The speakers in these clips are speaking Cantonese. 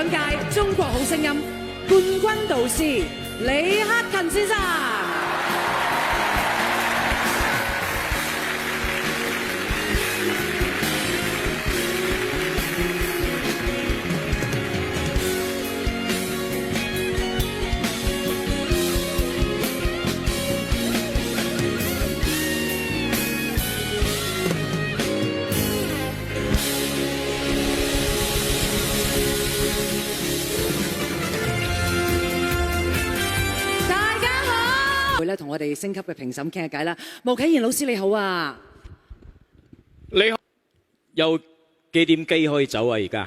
兩屆中國好聲音冠軍導師李克勤先生。同我哋星級嘅評審傾下偈啦，毛啟賢老師你好啊！你好，有幾點機可以走啊？而家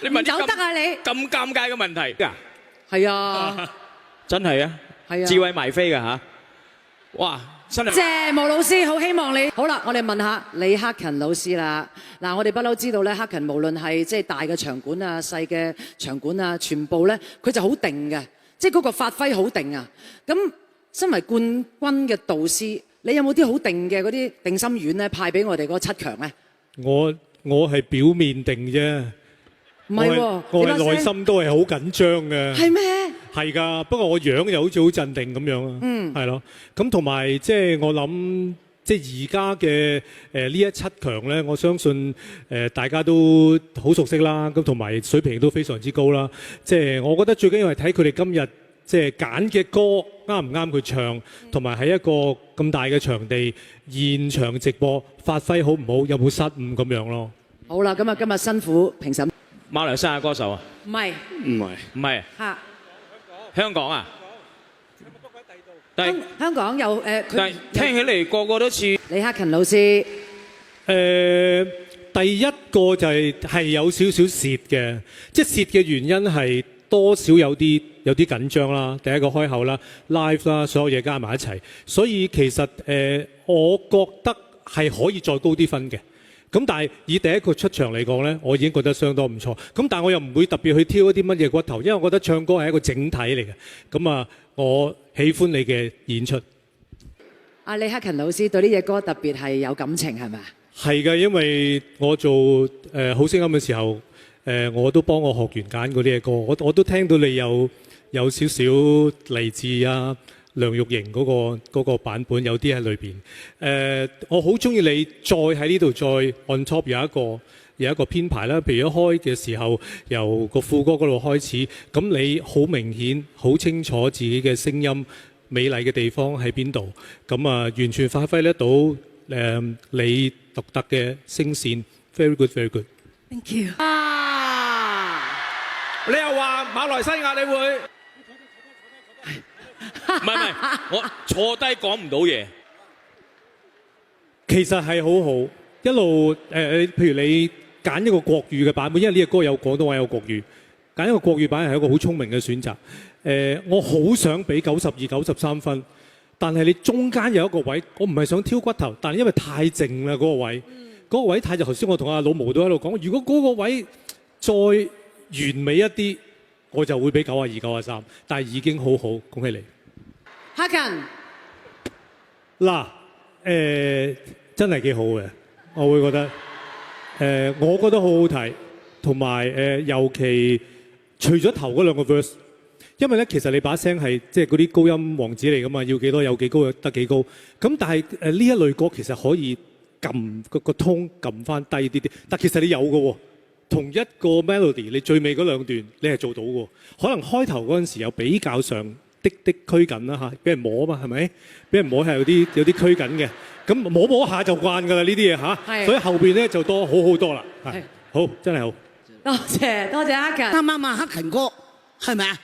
你問走得啊你？咁尷尬嘅問題㗎？係啊，真係啊，係啊，智慧埋飛㗎嚇！哇，真係謝毛老師，好希望你好啦，我哋問下李克勤老師啦。嗱，我哋不嬲知道咧，克勤無論係即係大嘅場館啊、細嘅場館啊，全部咧佢就好定嘅，即係嗰個發揮好定啊。咁身為冠軍嘅導師，你有冇啲好定嘅嗰啲定心丸咧派俾我哋嗰七強咧？我係表面定啫，唔係喎，我係內心都係好緊張嘅。係咩？係㗎，不過我樣又好似好鎮定咁樣啊。係咯。咁同埋即係我諗，即係而家嘅呢一七強咧，我相信大家都好熟悉啦。咁同埋水平都非常之高啦。即係我覺得最緊要係睇佢哋今日即係揀嘅歌啱唔啱佢唱，同埋喺一個咁大嘅場地現場直播發揮好唔好，有冇失誤咁樣咯。好啦，咁啊今日辛苦評審。馬來西亞歌手啊？唔係，唔係嚇，香港啊？但係香港有但係聽起嚟個個都似李克勤老師。第一個就係有少少蝕嘅，即係蝕嘅原因係多少有啲緊張啦。第一個開口啦 ，live 啦，所有嘢加埋一齊，所以其實我覺得係可以再高啲分嘅。咁但係以第一個出場嚟講咧，我已經覺得相當唔錯。咁但係我又唔會特別去挑一啲乜嘢骨頭，因為我覺得唱歌係一個整體嚟嘅。咁啊，我喜歡你嘅演出。阿李克勤老師對呢隻歌特別係有感情係咪啊？係嘅，因為我做好聲音嘅時候，我都幫我學員揀嗰啲嘅歌，我都聽到你有少少嚟自啊梁玉瑩嗰個版本，有啲喺裏邊。我好中意你再喺呢度再 on top 有一個編排啦，譬如一開嘅時候由個副歌嗰度開始，咁你好明顯好清楚自己嘅聲音美麗嘅地方喺邊度，咁啊完全發揮得到你獨特嘅聲線 ，very good，very good。Thank you。你又話馬來西亞你會？唔係，我坐低講唔到嘢。其實係好好，一路譬如你揀一個國語嘅版本，因為呢個歌有廣東話有國語，揀一個國語版係一個好聰明嘅選擇。我好想俾92、93分，但係你中間有一個位，我唔係想挑骨頭，但係因為太靜啦嗰個位，嗰個位太靜。頭先我同阿老毛都喺度講，如果嗰個位再完美一啲，我就會俾92、93，但係已經好好，恭喜你。克勤嗱，真係幾好嘅，我會覺得，我覺得好好睇，同埋尤其除咗頭嗰兩個 verse， 因為咧其實你把聲係即係嗰啲高音王子嚟噶嘛，要幾多有幾高得幾高，咁但係呢一類歌其實可以撳個 tone 撳翻低啲啲，但其實你有嘅喎，同一個 melody 你最尾嗰兩段你係做到嘅，可能開頭嗰陣時有比較上的拘謹啦嚇，俾人摸啊嘛，係咪？俾人摸係有啲拘謹嘅，咁摸下就慣㗎啦呢啲嘢嚇，所以後邊咧就多好多啦，係好真係好。多謝克勤。啱啱啊，克勤哥係咪啊？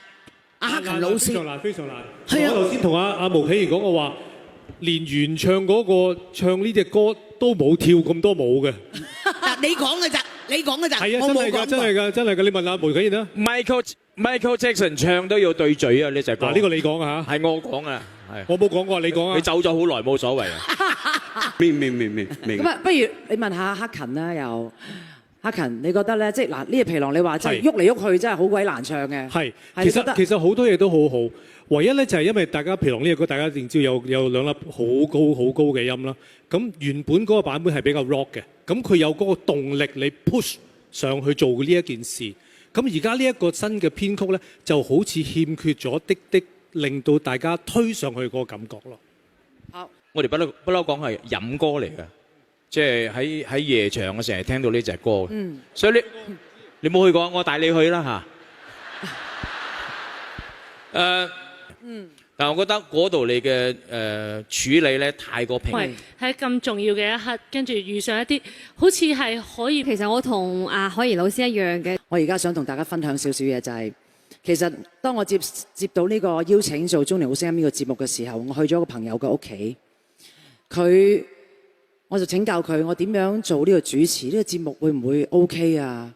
阿克勤老師非常難，非常難。係啊我頭先同阿毛啟賢講，我話連原唱嗰個唱呢隻歌都冇跳咁多舞嘅。嗱，你講嘅咋？你講嘅咋？係啊，真係㗎，真係㗎，真係㗎。你問下毛啟賢啦。Michael Jackson 唱都要對嘴啊！呢隻歌嗱，呢個你講啊嚇，係我講啊，係我冇講過，你講啊。你走咗好耐冇所謂啊。明。咁啊，不如你問下克勤啦，又克勤，你覺得咧？即係嗱，呢隻皮囊你話即係喐嚟喐去，真係好鬼難唱嘅。係，其實好多嘢都好好，唯一咧就係因為大家皮囊呢隻歌，大家一定知道有兩粒好高嘅音啦。咁原本嗰個版本係比較 rock 嘅，咁佢有嗰個動力你 push 上去做呢一件事。咁而家呢一個新嘅編曲咧，就好似欠缺咗啲啲，令到大家推上去嗰個感覺咯。好，我哋不嬲講係飲歌嚟嘅，即係喺夜場我成日聽到呢隻歌嘅。所以你冇去過，我帶你去啦嚇。但係我覺得嗰度你嘅處理咧太過平。喺咁重要嘅一刻，跟住遇上一啲好似係可以，其實我同阿海怡老師一樣嘅。我而家想同大家分享少少嘢，就係其實當我接到呢個邀請做《中年好聲音》呢個節目嘅時候，我去咗個朋友嘅屋企，我就請教佢我點樣做呢個主持，呢個節目會唔會 OK 啊？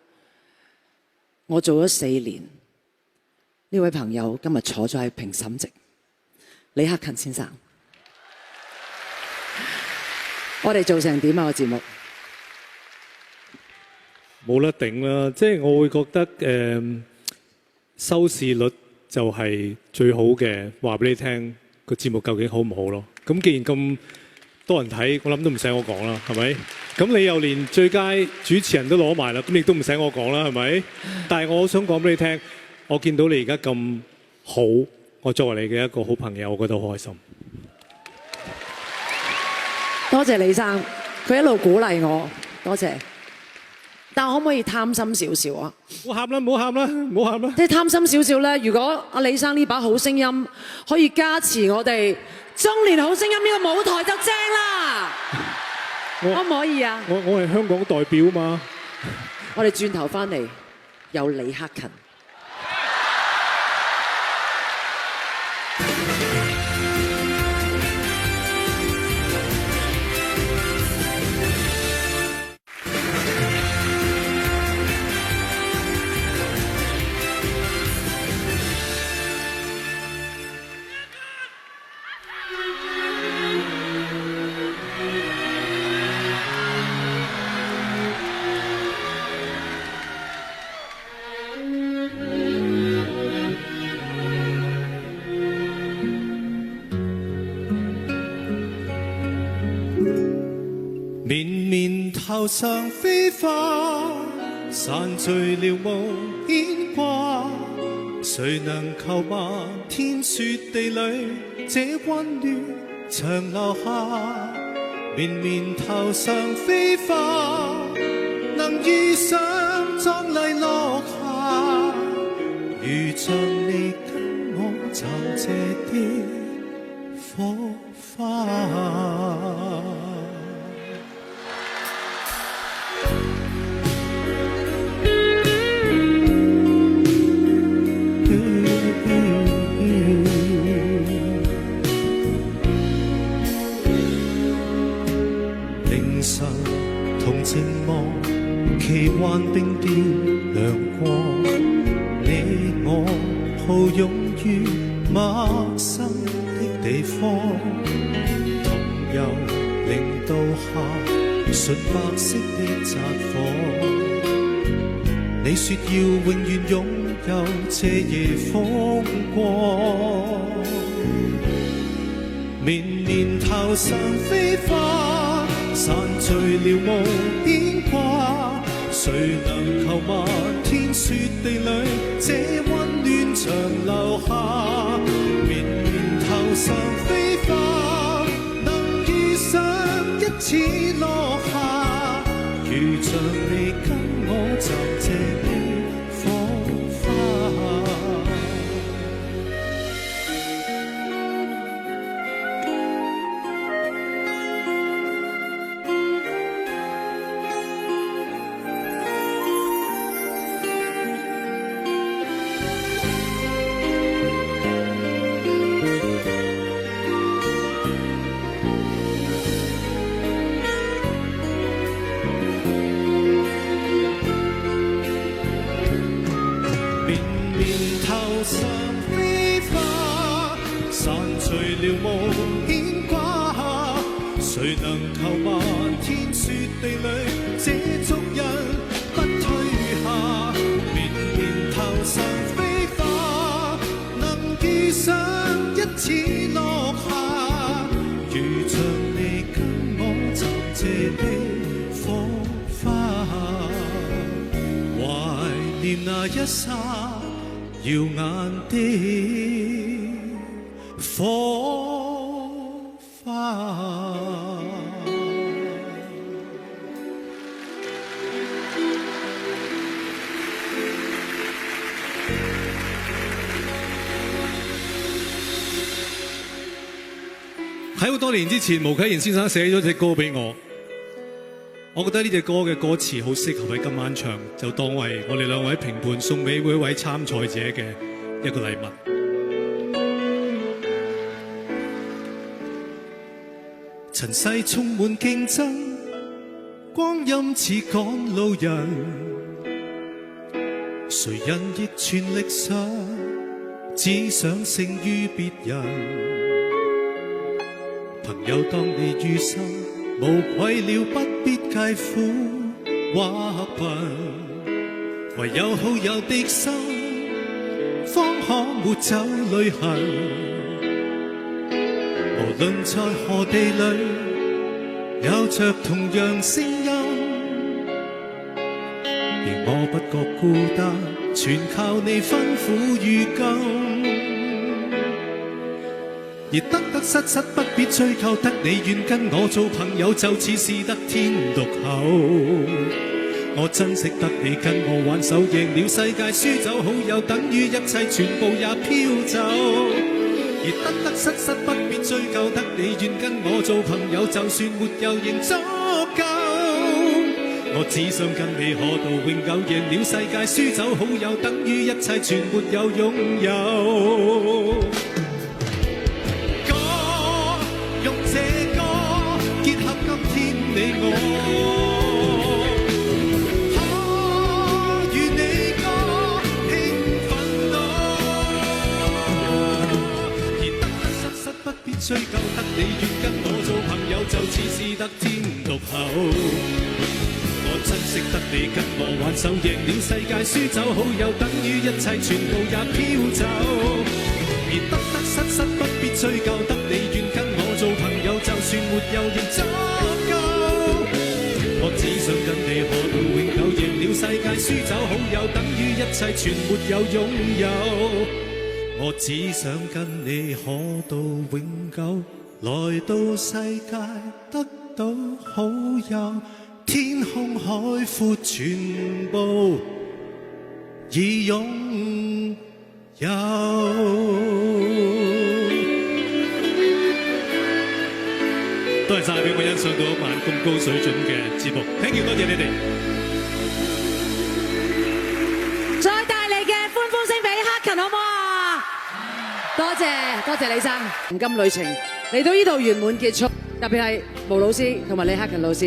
我做咗4年，呢位朋友今日坐咗喺評審席，李克勤先生，我哋做成點啊個節目？冇得頂啦，即係我會覺得收視率就係最好嘅，話俾你聽個節目究竟好唔好咯。咁既然咁多人睇，我諗都唔使我講啦，係咪？咁你又連最佳主持人都攞埋啦，咁亦都唔使我講啦，係咪？但係我想講俾你聽，我見到你而家咁好，我作為你嘅一個好朋友，我覺得好開心。多謝李生，佢一路鼓勵我，多謝。但我可唔可以貪心少少啊？唔好喊啦，唔好喊啦，唔好喊啦！即係貪心少少咧，如果阿李生呢把好聲音可以加持我哋中年好聲音呢個舞台就正啦，可唔可以啊？我係香港代表嘛。我哋轉頭翻嚟有李克勤。綿綿頭上飛花，散聚了無牽掛。誰能求漫天雪地裏，這溫暖長留下？綿綿頭上飛花，能遇上壯麗落霞。如像你跟我尋這啲火花。靜望奇幻冰雕亮光，你我抱擁於陌生的地方，同遊零度下純白色的札幌。你說要永遠擁有這夜風光，綿綿頭上飛花，散聚了無牽掛，誰能求漫天雪地裏，這溫暖長留下。綿綿頭上飛花，能遇上一次落霞，如像你跟我尋這啲火花。誰能求漫天雪地裏，這足印不退下。綿綿頭上飛花，能遇上一次落霞，如像你跟我尋這的火花。懷念現那一剎耀眼的火花。喺好多年之前，毛啟賢先生寫咗隻歌俾我，我覺得呢隻歌嘅歌詞好適合喺今晚唱，就當為我哋兩位評判送俾每一位參賽者嘅一個禮物。塵世充滿競爭，光陰似趕路人，誰人亦全力上，只想勝於別人。朋友當你餘生無愧了，不必計苦或貧，唯有好友的心，方可抹走淚痕。無論在何地裏，有着同樣聲音，而我不覺孤單，全靠你吩咐如今。而得得失失不必追究，得你願跟我做朋友，就似是得天獨厚。我珍惜得你跟我挽手，贏了世界，輸走好友，等於一切全部也飄走。而得得失失不必追究，得你願跟我做朋友，就算沒有仍足夠。我只想跟你可到永久，贏了世界，輸走好友，等於一切全沒有擁有。用這歌結合今天你我，可與你歌興奮到，而得得失失不必追究，得你願跟我做朋友，就似是得天獨厚。我珍惜得你跟我挽手，贏了世界，輸走好友，等於一切全部也飄走。而得得失失不必追究，得你願跟我做朋友，就算沒有仍足夠。我只想跟你可到永久，贏了世界，輸走好友，等於一切全沒有擁有。我只想跟你可到永久，來到世界得到好友，天空海闊全部已擁有。多謝晒俾我欣賞到一晚咁高水準嘅節目 ，thank you， 多謝你哋。再大力嘅歡呼聲俾克勤好唔好啊？多謝李生，黃金旅程嚟到呢度圓滿結束，特別係毛老師同埋李克勤老師。